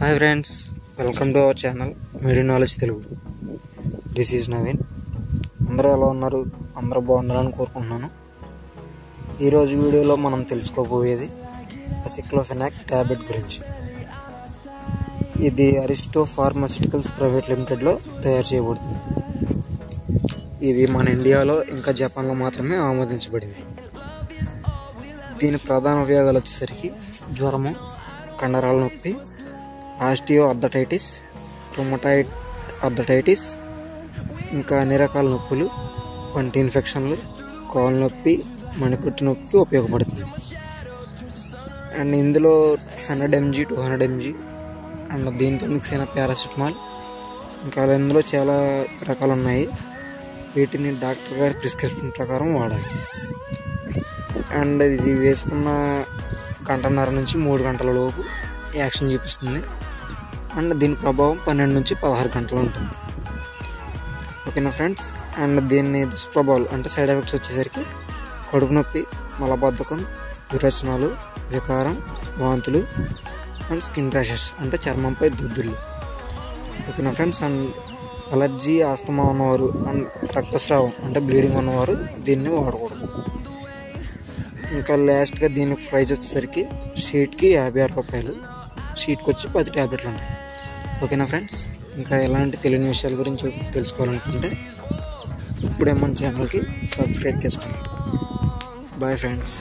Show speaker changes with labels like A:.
A: Hi friends, welcome to our channel media knowledge Telugu. This is Naveen. అందరూ ఎలా ఉన్నారు? అందరూ బాగుండాలని కోరుకుంటున్నాను. ఈరోజు వీడియోలో మనం తెలుసుకోబోయేది అసిక్లోఫెనాక్ ట్యాబ్లెట్ గురించి. ఇది అరిస్టో ఫార్మాస్యూటికల్స్ ప్రైవేట్ లిమిటెడ్లో తయారు చేయబడుతుంది. ఇది మన ఇండియాలో ఇంకా జపాన్లో మాత్రమే ఆమోదించబడింది. దీని ప్రధాన ఉపయోగాలు వచ్చేసరికి జ్వరము, కండరాల నొప్పి, ఆస్టియో ఆర్థరైటిస్, రుమటాయిడ్ ఆర్థరైటిస్, ఇంకా అన్ని రకాల నొప్పులు, పంటి ఇన్ఫెక్షన్లు, కాలు నొప్పి, మణికట్టు నొప్పికి ఉపయోగపడుతుంది. అండ్ ఇందులో 100 mg 200 mg అండ్ దీంతో మిక్స్ అయిన పారాసిటమాల్, ఇంకా ఇందులో చాలా రకాలు ఉన్నాయి. వీటిని డాక్టర్ గారి ప్రిస్క్రిప్షన్ ప్రకారం వాడాలి. అండ్ ఇది వేసుకున్న గంటన్నర నుంచి 3 గంటల లోపు యాక్షన్ చూపిస్తుంది. అండ్ దీని ప్రభావం 12 నుంచి 16 గంటలు ఉంటుంది. ఓకేనా ఫ్రెండ్స్. అండ్ దీన్ని దుష్ప్రభావాలు అంటే సైడ్ ఎఫెక్ట్స్ వచ్చేసరికి కడుపు నొప్పి, మలబద్ధకం, విరోచనాలు, వికారం, వాంతులు అండ్ స్కిన్ ర్యాషెస్ అంటే చర్మంపై దుద్దులు. ఓకేనా ఫ్రెండ్స్. అండ్ అలర్జీ, ఆస్తమా ఉన్నవారు అండ్ రక్తస్రావం అంటే బ్లీడింగ్ ఉన్నవారు దీన్ని వాడకూడదు. ఇంకా లాస్ట్గా దీని ప్రైస్ వచ్చేసరికి షీట్కి 56 రూపాయలు. షీట్కి వచ్చి 10 ట్యాబ్లెట్లు ఉంటాయి. ఓకేనా ఫ్రెండ్స్. ఇంకా ఎలాంటి తెలియని విషయాల గురించి తెలుసుకోవాలనుకుంటే ఇప్పుడే మన ఛానల్కి సబ్స్క్రైబ్ చేసుకోండి. Bye friends.